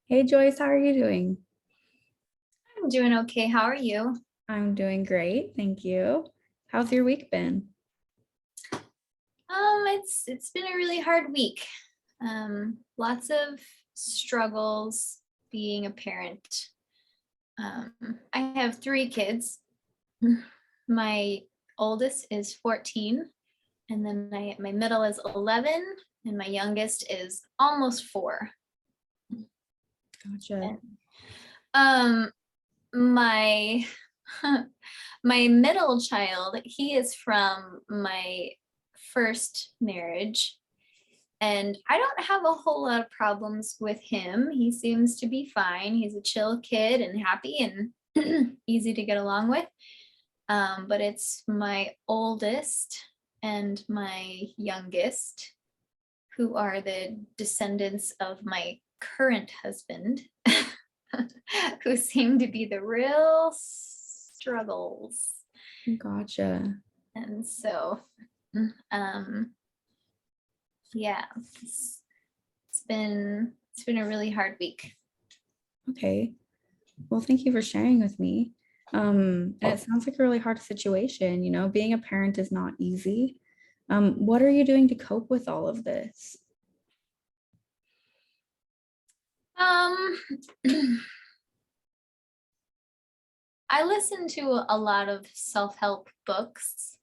Hey Joyce, how are you doing? I'm doing okay. How are you? I'm doing great, thank you. How's your week been? It's been a really hard week. Lots of struggles being a parent. Um, I have three kids. My oldest is 14, and then my middle is 11, and my youngest is almost 4. Gotcha. And um, my my middle child, he is from my first marriage. And I don't have a whole lot of problems with him. He seems to be fine. He's a chill kid and happy and easy to get along with. But it's my oldest and my youngest who are the descendants of my current husband, who seem to be the real struggles. Gotcha. And so, um, yeah, it's been a really hard week. Okay. Well, thank you for sharing with me. And it sounds like a really hard situation. Being a parent is not easy. What are you doing to cope with all of this? Um, I listen to a lot of self-help books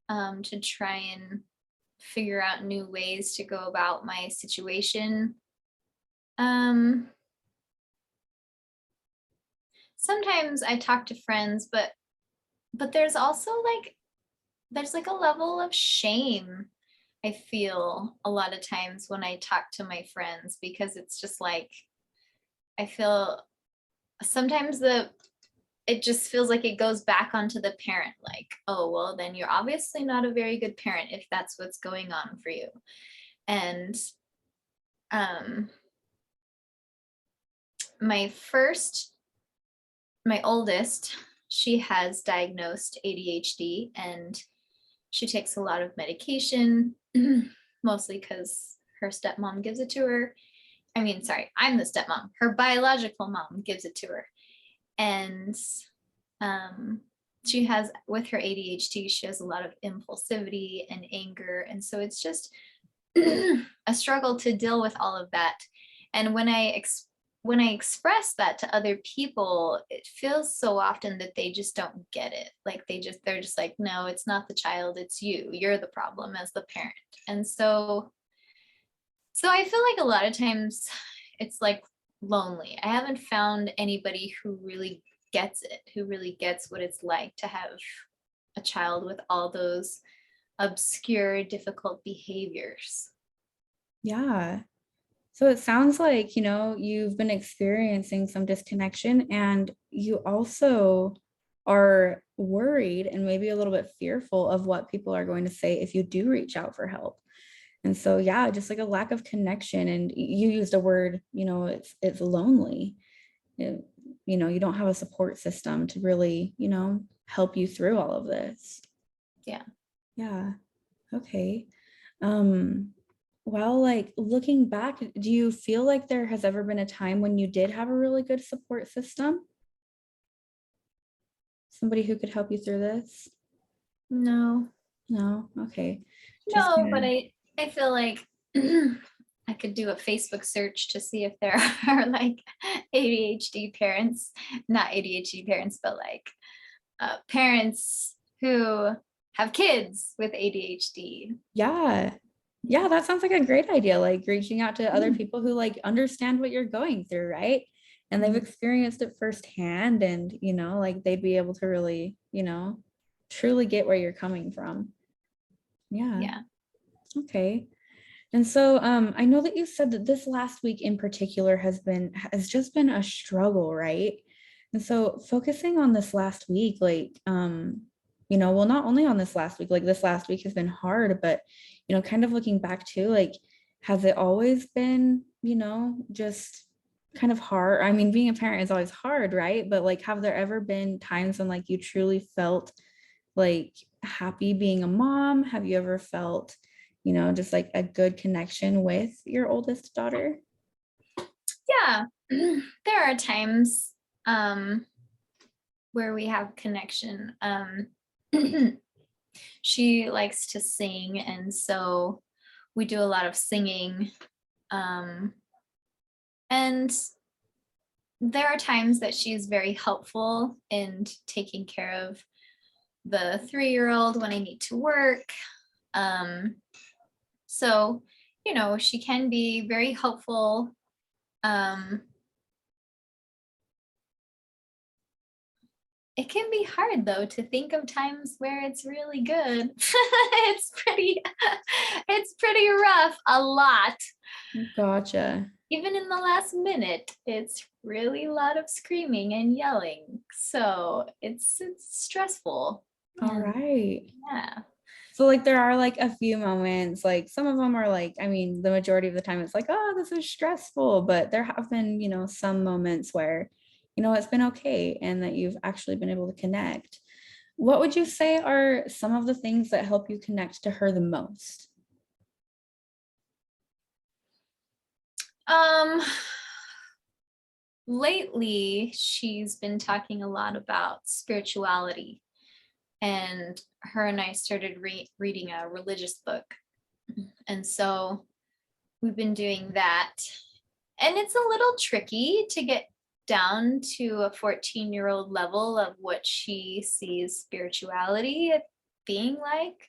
to try and figure out new ways to go about my situation. Um, Sometimes I talk to friends, but there's like a level of shame I feel a lot of times when I talk to my friends, because it's just like I feel sometimes the it just feels like it goes back onto the parent, like, oh well, then you're obviously not a very good parent if that's what's going on for you. And um my first my oldest, she has diagnosed ADHD, and she takes a lot of medication, mostly because her stepmom gives it to her. I mean, sorry, I'm the stepmom. Her biological mom gives it to her. And um, she has, with her ADHD, she has a lot of impulsivity and anger. And so it's just a struggle to deal with all of that. And when I express that to other people, it feels so often that they just don't get it. Like they're just like, no, it's not the child, it's you. You're the problem as the parent. And so I feel like a lot of times it's like lonely. I haven't found anybody who really gets it, who really gets what it's like to have a child with all those obscure, difficult behaviors. Yeah. So it sounds like, you've been experiencing some disconnection and you also are worried and maybe a little bit fearful of what people are going to say if you do reach out for help. And so, yeah, just like a lack of connection. And you used a word, it's lonely. It- you don't have a support system to really, help you through all of this. Yeah. Yeah. Okay. Um, well, like looking back, do you feel like there has ever been a time when you did have a really good support system? Somebody who could help you through this? No. No? Okay. Just No, but gonna, I feel like I could do a Facebook search to see if there are like ADHD parents, not ADHD parents, but like parents who have kids with ADHD. yeah. Yeah, that sounds like a great idea. Like reaching out to other Mm. people who like understand what you're going through, right? And they've Mhm. experienced it firsthand and, like they'd be able to really, truly get where you're coming from. Yeah. Yeah. Okay. And so I know that you said that this last week in particular has just been a struggle, right? And so focusing on this last week, like well, not only on this last week, like this last week has been hard, but kind of looking back too, like has it always been, just kind of hard? I mean, being a parent is always hard, right? But like have there ever been times when like you truly felt like happy being a mom? Have you ever felt, just like a good connection with your oldest daughter? Yeah, there are times where we have connection. She likes to sing, and so we do a lot of singing. Um, and there are times that she's very helpful in taking care of the 3-year-old when I need to work. Um, so, she can be very helpful. Um, it can be hard though to think of times where it's really good. It's pretty rough a lot. Gotcha. Even in the last minute, it's really a lot of screaming and yelling. So it's stressful. All And right. yeah. So like there are like a few moments, like some of them are like, I mean, the majority of the time it's like, oh, this is stressful, but there have been, some moments where, it's been okay and that you've actually been able to connect. What would you say are some of the things that help you connect to her the most? Um Lately she's been talking a lot about spirituality, and her and I started reading a religious book. And so we've been doing that. And it's a little tricky to get down to a 14-year-old level of what she sees spirituality being like.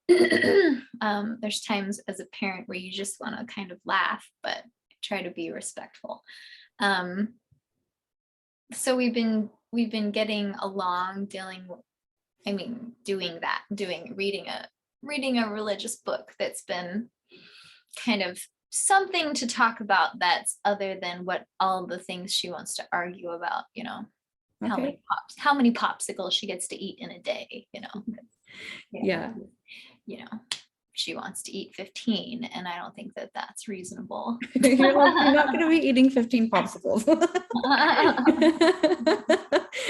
There's times as a parent where you just want to kind of laugh, but try to be respectful. Um, so we've been getting along, doing that, reading a religious book that's been kind of something to talk about that's other than what all the things she wants to argue about, Okay. how many popsicles she gets to eat in a day, Yeah. you know, she wants to eat 15, and I don't think that that's reasonable. You're like, you're not going to be eating 15 popsicles. That's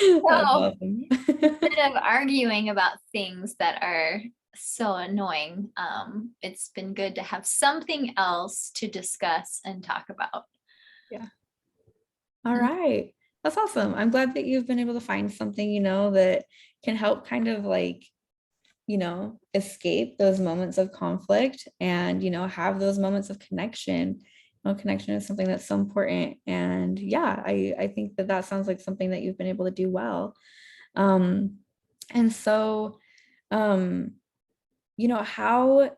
So awesome. instead of arguing about things that are so annoying, it's been good to have something else to discuss and talk about. Yeah. All right. That's awesome. I'm glad that you've been able to find something, that can help kind of like, escape those moments of conflict and, have those moments of connection. Connection is something that's so important. And yeah, I think that that sounds like something that you've been able to do well. Um, and so, um, how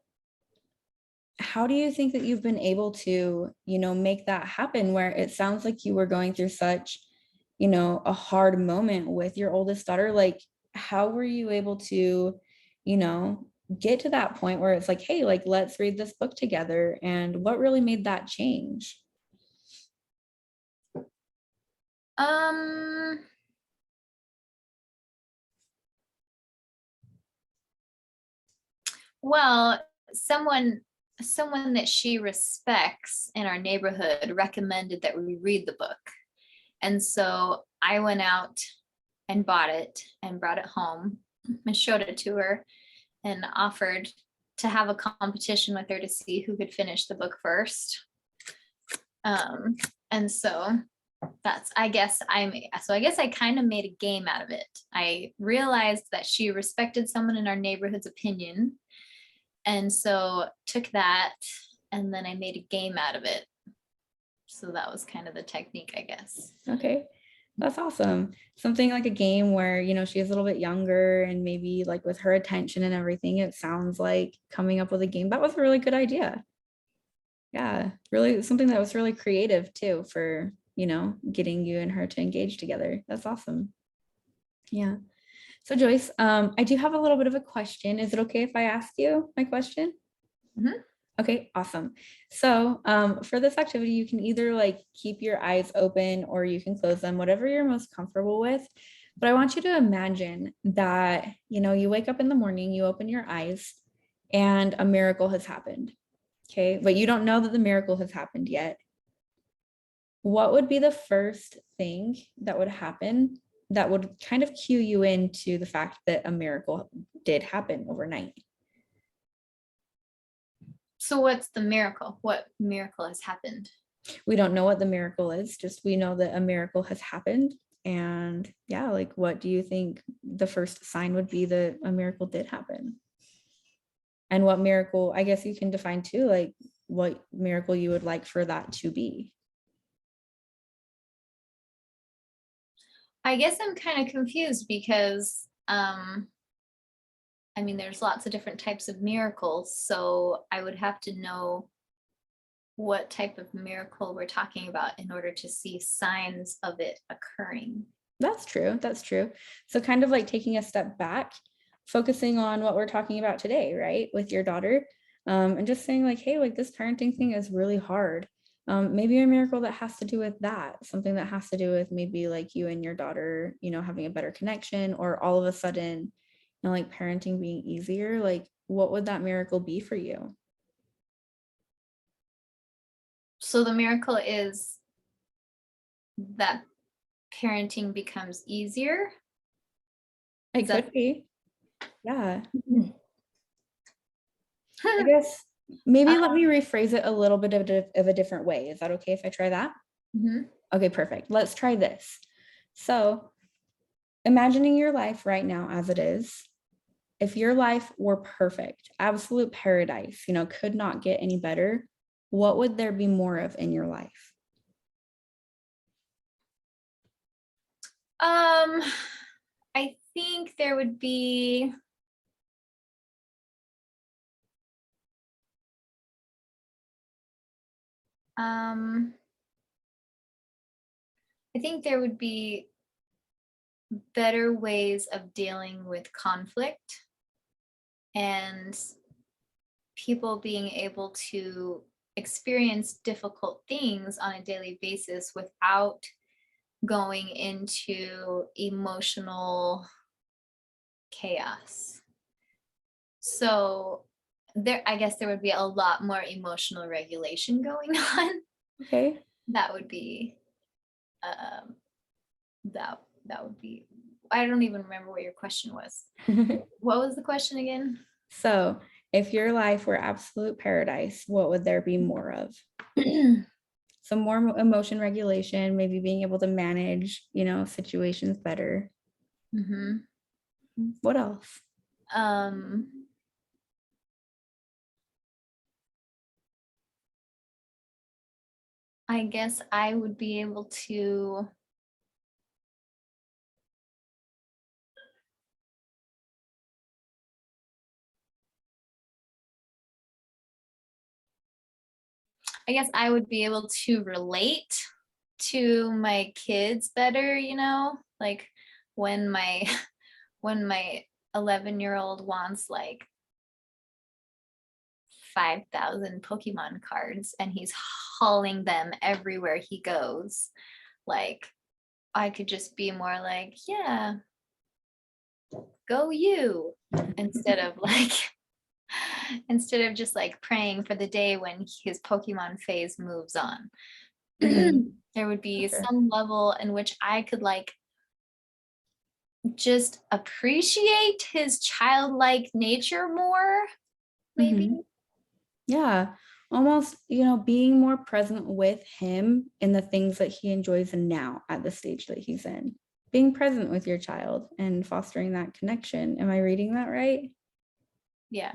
do you think that you've been able to, make that happen where it sounds like you were going through such, a hard moment with your oldest daughter? Like, how were you able to, you know, get to that point where it's like, hey, like, let's read this book together? And what really made that change? Um, well, someone that she respects in our neighborhood recommended that we read the book. And so I went out and bought it and brought it home and showed it to her and offered to have a competition with her to see who could finish the book first. And so I guess I kind of made a game out of it. I realized that she respected someone in our neighborhood's opinion, and so took that, and then I made a game out of it. So that was kind of the technique, I guess. Okay. That's awesome. Something like a game where, she's a little bit younger and maybe like with her attention and everything, it sounds like coming up with a game. That was a really good idea. Yeah, really something that was really creative too for, getting you and her to engage together. That's awesome. Yeah. So Joyce, I do have a little bit of a question. Is it okay if I ask you my question? Mhm. Okay, awesome. So for this activity, you can either like keep your eyes open or you can close them, whatever you're most comfortable with. But I want you to imagine that, you wake up in the morning, you open your eyes, and a miracle has happened. Okay, but you don't know that the miracle has happened yet. What would be the first thing that would happen that would kind of cue you into the fact that a miracle did happen overnight? So what's the miracle? What miracle has happened? We don't know what the miracle is, just we know that a miracle has happened. And yeah, like what do you think the first sign would be that a miracle did happen? And what miracle, I guess you can define too, like what miracle you would like for that to be. I guess I'm kind of confused because I mean, there's lots of different types of miracles, so I would have to know what type of miracle we're talking about in order to see signs of it occurring. That's true. That's true. So kind of like taking a step back, focusing on what we're talking about today, right? With your daughter, and just saying like, hey, like this parenting thing is really hard. Maybe a miracle that has to do with that, something that has to do with maybe like you and your daughter, having a better connection, or all of a sudden, like parenting being easier. Like, what would that miracle be for you? So the miracle is that parenting becomes easier. It Is that could be. Yeah. Mhm. I guess maybe let me rephrase it a little bit of a different way. Is that okay if I try that? Mhm. Okay, perfect. Let's try this. So, imagining your life right now as it is, if your life were perfect, absolute paradise, could not get any better, what would there be more of in your life? I think there would be um I think there would be better ways of dealing with conflict and people being able to experience difficult things on a daily basis without going into emotional chaos. So there I guess there would be a lot more emotional regulation going on. Okay. That would be um that would be I don't even remember what your question was. What was the question again? So, if your life were absolute paradise, what would there be more of? Some more emotion regulation, maybe being able to manage, situations better. hmm What else? Um, I guess I would be able to I guess I would be able to relate to my kids better, like when my when my 11-year-old wants like 5,000 Pokemon cards and he's hauling them everywhere he goes. Like I could just be more like, yeah, go you, instead of like instead of just like praying for the day when his Pokemon phase moves on. Mhm. There would be Sure. some level in which I could like just appreciate his childlike nature more, maybe. Mhm. Yeah. Almost, being more present with him in the things that he enjoys now at the stage that he's in. Being present with your child and fostering that connection. Am I reading that right? Yeah.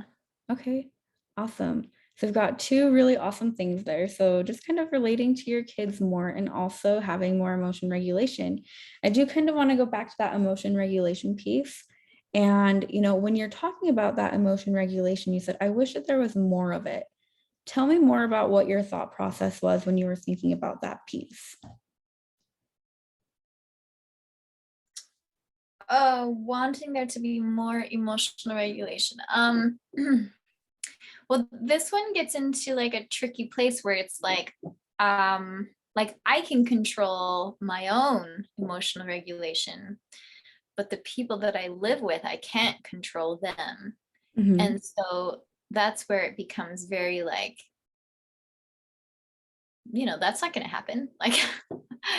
Okay, awesome. So we've got two really awesome things there. So just kind of relating to your kids more and also having more emotion regulation. I do kind of want to go back to that emotion regulation piece. And, when you're talking about that emotion regulation, you said, I wish that there was more of it. Tell me more about what your thought process was when you were thinking about that piece. Wanting there to be more emotional regulation. Well, this one gets into like a tricky place where it's like I can control my own emotional regulation, but the people that I live with, I can't control them. Mhm, And so that's where it becomes very like, that's not going to happen. Like,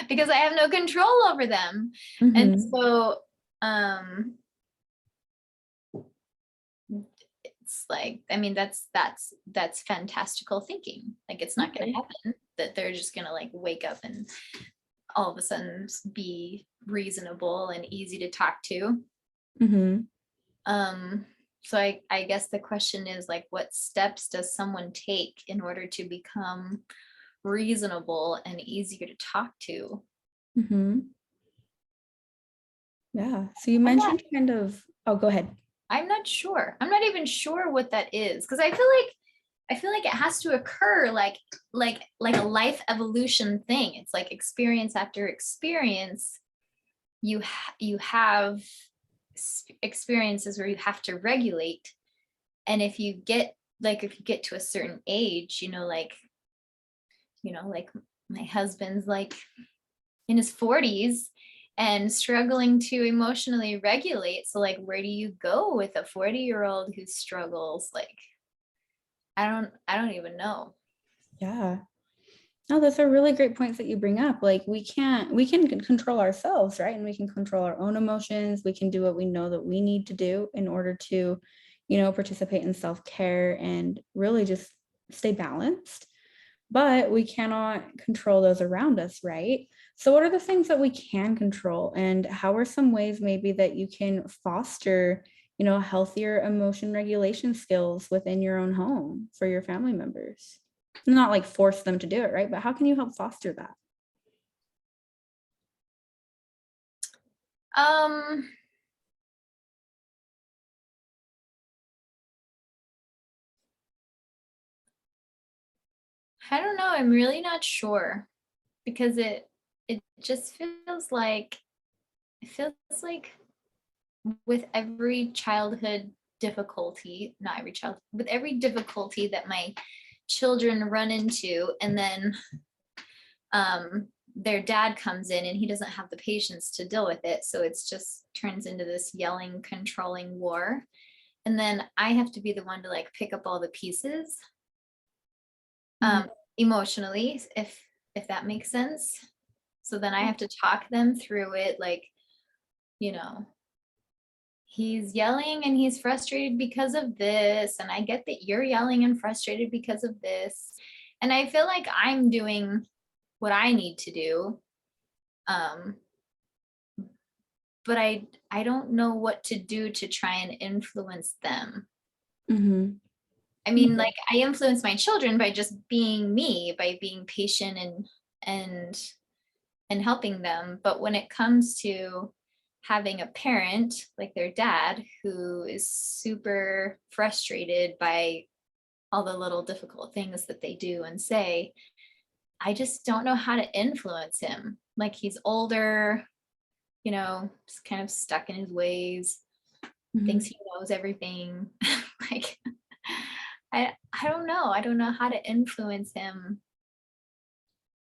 because I have no control over them. And mhm. so, um, it's like, I mean, that's fantastical thinking. Like, it's not going to Okay. happen. that they're just gonna like wake up and all of a sudden be reasonable and easy to talk to. Mm-hmm. So I guess the question is like, what steps does someone take in order to become reasonable and easier to talk to? Mm-hmm. Yeah. So you I'm not mentioned kind of, oh, go ahead. I'm not sure. I'm not even sure what that is because I feel like it has to occur like a life evolution thing. It's like experience after experience. You have experiences where you have to regulate, and if you get to a certain age, like my husband's like in his 40s and struggling to emotionally regulate. So like where do you go with a 40-year-old who struggles? Like I don't even know. Yeah. No, those are really great points that you bring up. Like we can control ourselves, right? And we can control our own emotions. We can do what we know that we need to do in order to, participate in self-care and really just stay balanced. But we cannot control those around us, right? So what are the things that we can control, and how are some ways maybe that you can foster, healthier emotion regulation skills within your own home for your family members? Not like force them to do it, right? But how can you help foster that? Um, I don't know. I'm really not sure because it just feels like with every childhood difficulty, not every child, with every difficulty that my children run into, and then their dad comes in and he doesn't have the patience to deal with it. So it's just turns into this yelling, controlling war. And then I have to be the one to like pick up all the pieces Mhm. um, emotionally, if that makes sense. So then I have to talk them through it, like, you know, he's yelling and he's frustrated because of this, and I get that you're yelling and frustrated because of this. And I feel like I'm doing what I need to do. Um, but I don't know what to do to try and influence them. Mhm. I mean, like I influence my children by just being me, by being patient and and helping them. But when it comes to having a parent like their dad who is super frustrated by all the little difficult things that they do and say, I just don't know how to influence him. Like he's older, just kind of stuck in his ways, thinks Mhm. he knows everything. like I don't know. I don't know how to influence him.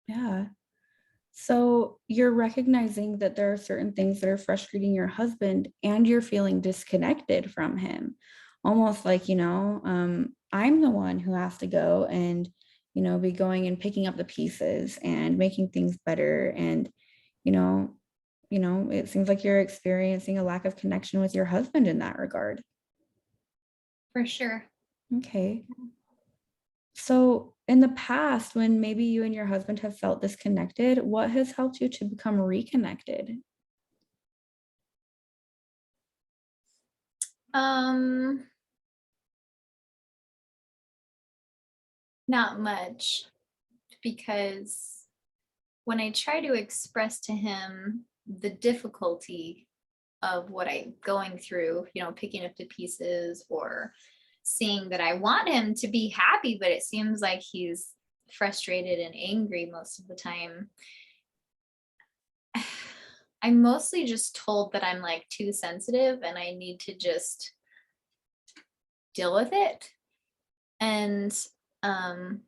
Yeah. So you're recognizing that there are certain things that are frustrating your husband and you're feeling disconnected from him. Almost like, I'm the one who has to go and, be going and picking up the pieces and making things better. And, you know, it seems like you're experiencing a lack of connection with your husband in that regard. For sure. Okay. So, in the past, when maybe you and your husband have felt disconnected, what has helped you to become reconnected? Um, Not much because when I try to express to him the difficulty of what I'm going through, picking up the pieces or seeing that I want him to be happy, but it seems like he's frustrated and angry most of the time. I'm mostly just told that I'm like too sensitive and I need to just deal with it. And um,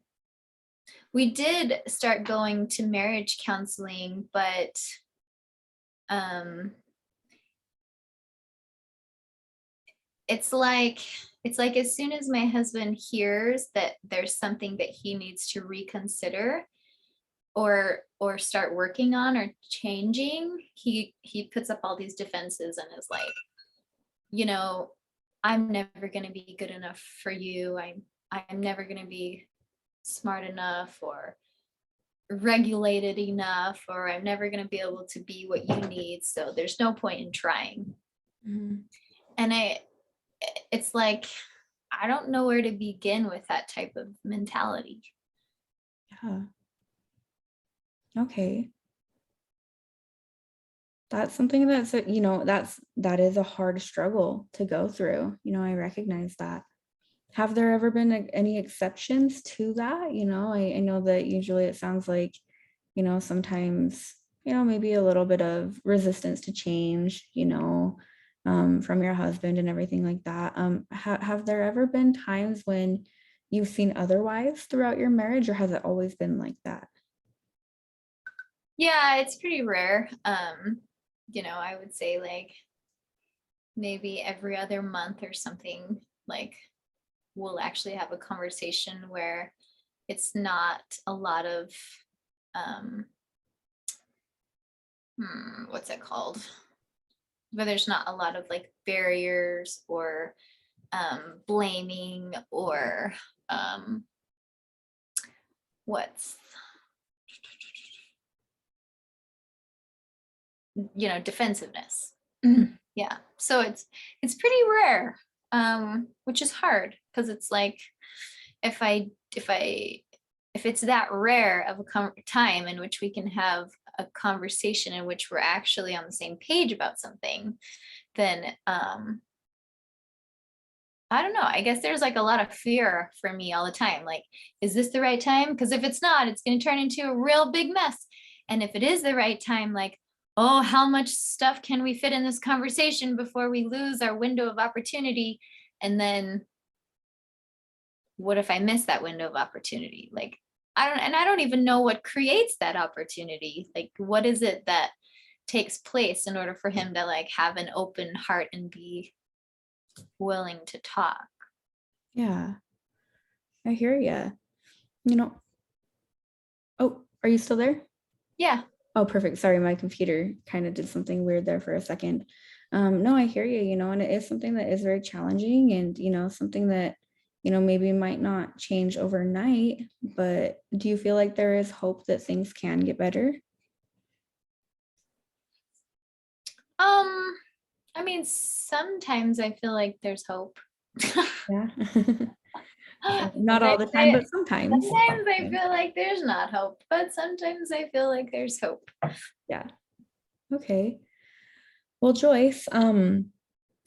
we did start going to marriage counseling, but um, it's like as soon as my husband hears that there's something that he needs to reconsider or start working on or changing, he puts up all these defenses and is like, you know, I'm never going to be good enough for you. I'm never going to be smart enough, or regulated enough, or I'm never going to be able to be what you need, so there's no point in trying. Mhm. And it's like, I don't know where to begin with that type of mentality. Yeah. Okay. That's something that's, that is a hard struggle to go through. I recognize that. Have there ever been any exceptions to that? I know that usually it sounds like, sometimes, maybe a little bit of resistance to change, from your husband and everything like that. Have there ever been times when you've seen otherwise throughout your marriage, or has it always been like that? Yeah, it's pretty rare. I would say like maybe every other month or something, like we'll actually have a conversation where it's not a lot of um what's it called, where there's not a lot of like barriers or blaming or um what's defensiveness. Yeah, so it's pretty rare, which is hard because it's like if I if I if it's that rare of a time in which we can have a conversation in which we're actually on the same page about something, then I don't know. I guess there's like a lot of fear for me all the time. Like, is this the right time? Because if it's not, it's going to turn into a real big mess. And if it is the right time, like, oh, how much stuff can we fit in this conversation before we lose our window of opportunity? And then what if I miss that window of opportunity? Like, I don't even know what creates that opportunity. Like, what is it that takes place in order for him to like have an open heart and be willing to talk? Yeah, I hear you. You know, oh, are you still there? Yeah. Oh, perfect. Sorry, my computer kind of did something weird there for a second. No, I hear you, and it is something that is very challenging and, something that, maybe might not change overnight, but do you feel like there is hope that things can get better? Um, I mean, sometimes I feel like there's hope. Yeah. Not all Sometimes the time, but sometimes. I Yeah. feel like there's not hope, but sometimes I feel like there's hope. Yeah. Okay. Well, Joyce,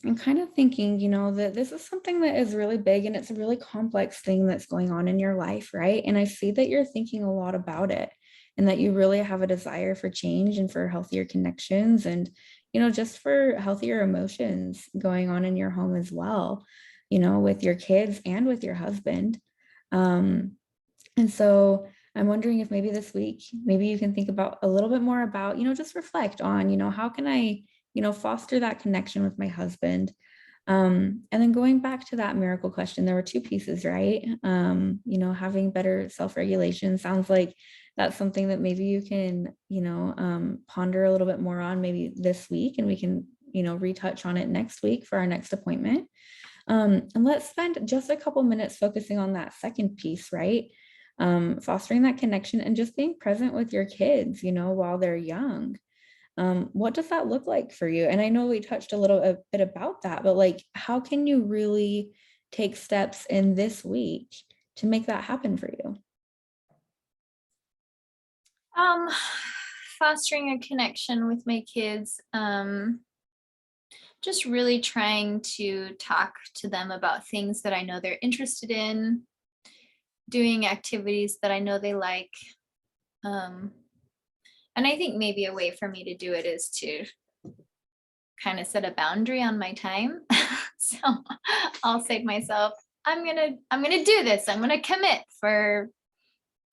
I'm kind of thinking, that this is something that is really big and it's a really complex thing that's going on in your life, right? And I see that you're thinking a lot about it and that you really have a desire for change and for healthier connections and, just for healthier emotions going on in your home as well, with your kids and with your husband. Um, and so I'm wondering if maybe this week, maybe you can think about a little bit more about, just reflect on, how can I, foster that connection with my husband. And then going back to that miracle question, there were two pieces, right? Having better self-regulation sounds like that's something that maybe you can, ponder a little bit more on maybe this week, and we can, retouch on it next week for our next appointment. And let's spend just a couple minutes focusing on that second piece, right? Fostering that connection and just being present with your kids, while they're young. What does that look like for you? And I know we touched a bit about that, but like, how can you really take steps in this week to make that happen for you? Um, Fostering a connection with my kids, just really trying to talk to them about things that I know they're interested in, doing activities that I know they like. Um, and I think maybe a way for me to do it is to kind of set a boundary on my time. So I'll say to myself, I'm gonna do this. I'm gonna commit for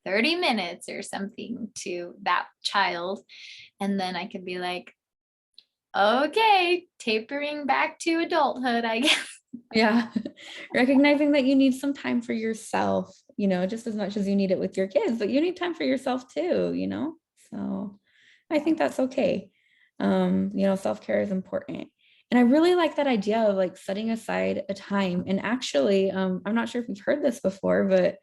30 minutes or something to that child. And then I could be like, okay, tapering back to adulthood, I guess. Yeah. Recognizing that you need some time for yourself, just as much as you need it with your kids, but you need time for yourself too, So I think that's okay. Self-care is important. And I really like that idea of like setting aside a time. And actually, I'm not sure if you've heard this before, but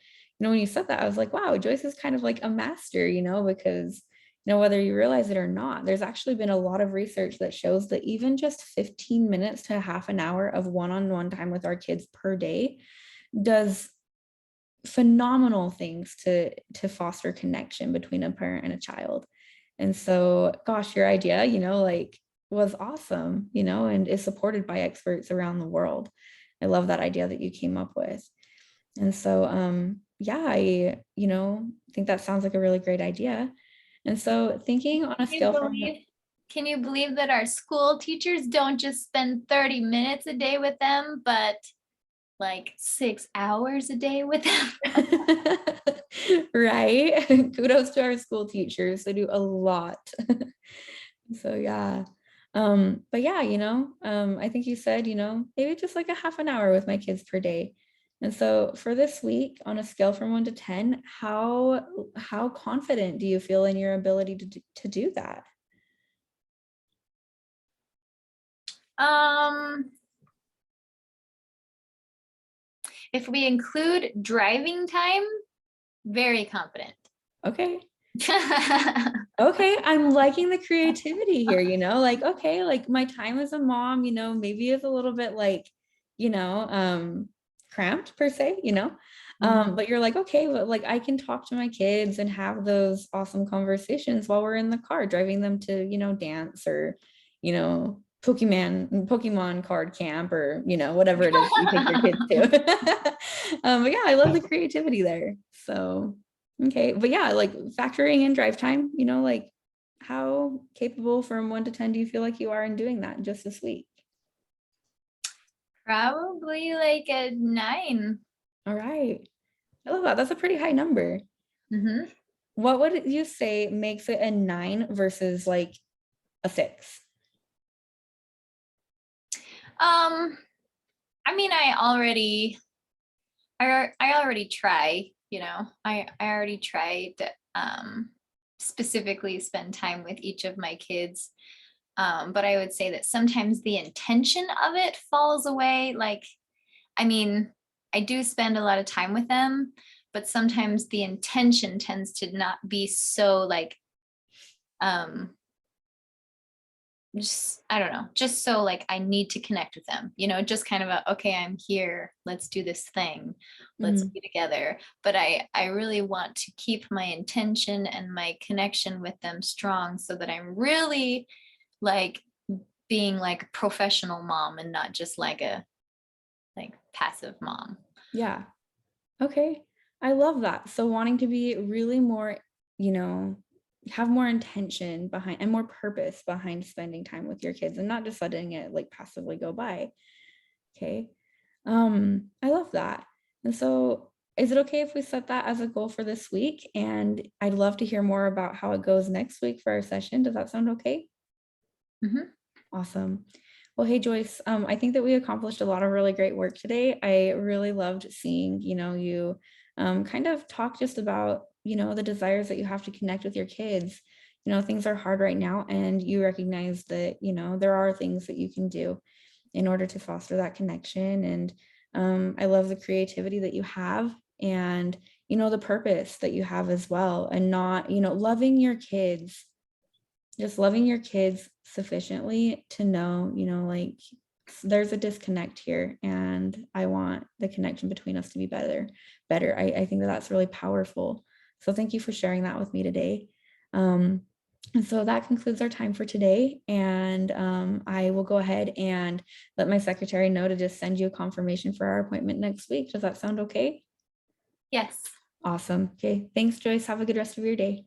when you said that, I was like, wow, Joyce is kind of like a master, because whether you realize it or not, there's actually been a lot of research that shows that even just 15 minutes to half an hour of one-on-one time with our kids per day does phenomenal things to foster connection between a parent and a child. And so, gosh, your idea, like was awesome, and is supported by experts around the world. I love that idea that you came up with. And so, yeah, I, think that sounds like a really great idea. And so thinking on a Can you scale from, believe, can you believe that our school teachers don't just spend 30 minutes a day with them, but like 6 hours a day with them? right? Kudos to our school teachers. They do a lot. So yeah. But yeah, I think you said, maybe just like a half an hour with my kids per day. And so for this week, on a scale from 1 to 10, how confident do you feel in your ability to do that? If we include driving time, very confident. Okay. Okay, I'm liking the creativity here, like, okay, like my time as a mom, maybe is a little bit like, cramped per se, but you're like, okay, but like I can talk to my kids and have those awesome conversations while we're in the car driving them to, dance or, Pokemon card camp or, whatever it is you take your kids to. But yeah, I love the creativity there. So okay, but yeah, like factoring in drive time, like how capable from 1 to 10 do you feel like you are in doing that just this week? Probably like a 9. All right. I love that. That's a pretty high number. Mm-hmm. What would you say makes it a 9 versus like a 6? I mean, I already try, I already tried specifically spend time with each of my kids. But I would say that sometimes the intention of it falls away. Like, I mean, I do spend a lot of time with them, but sometimes the intention tends to not be so like, just, I don't know, just so like I need to connect with them, just kind of a, okay, I'm here, let's do this thing, let's Mhm. be together. But I really want to keep my intention and my connection with them strong so that I'm really like being like a professional mom and not just like a like passive mom. Yeah. Okay. I love that. So wanting to be really more, you know, have more intention behind and more purpose behind spending time with your kids and not just letting it like passively go by. Okay. I love that. And so is it okay if we set that as a goal for this week? And I'd love to hear more about how it goes next week for our session. Does that sound okay? Mhm. Awesome. Well, hey Joyce, I think that we accomplished a lot of really great work today. I really loved seeing, you kind of talk just about, the desires that you have to connect with your kids. Things are hard right now, and you recognize that, there are things that you can do in order to foster that connection. And I love the creativity that you have and, the purpose that you have as well. And not, loving your kids, just loving your kids sufficiently to know, like there's a disconnect here and I want the connection between us to be better. I think that that's really powerful. So thank you for sharing that with me today. And so that concludes our time for today. And I will go ahead and let my secretary know to just send you a confirmation for our appointment next week. Does that sound okay? Yes. Awesome. Okay. Thanks, Joyce. Have a good rest of your day.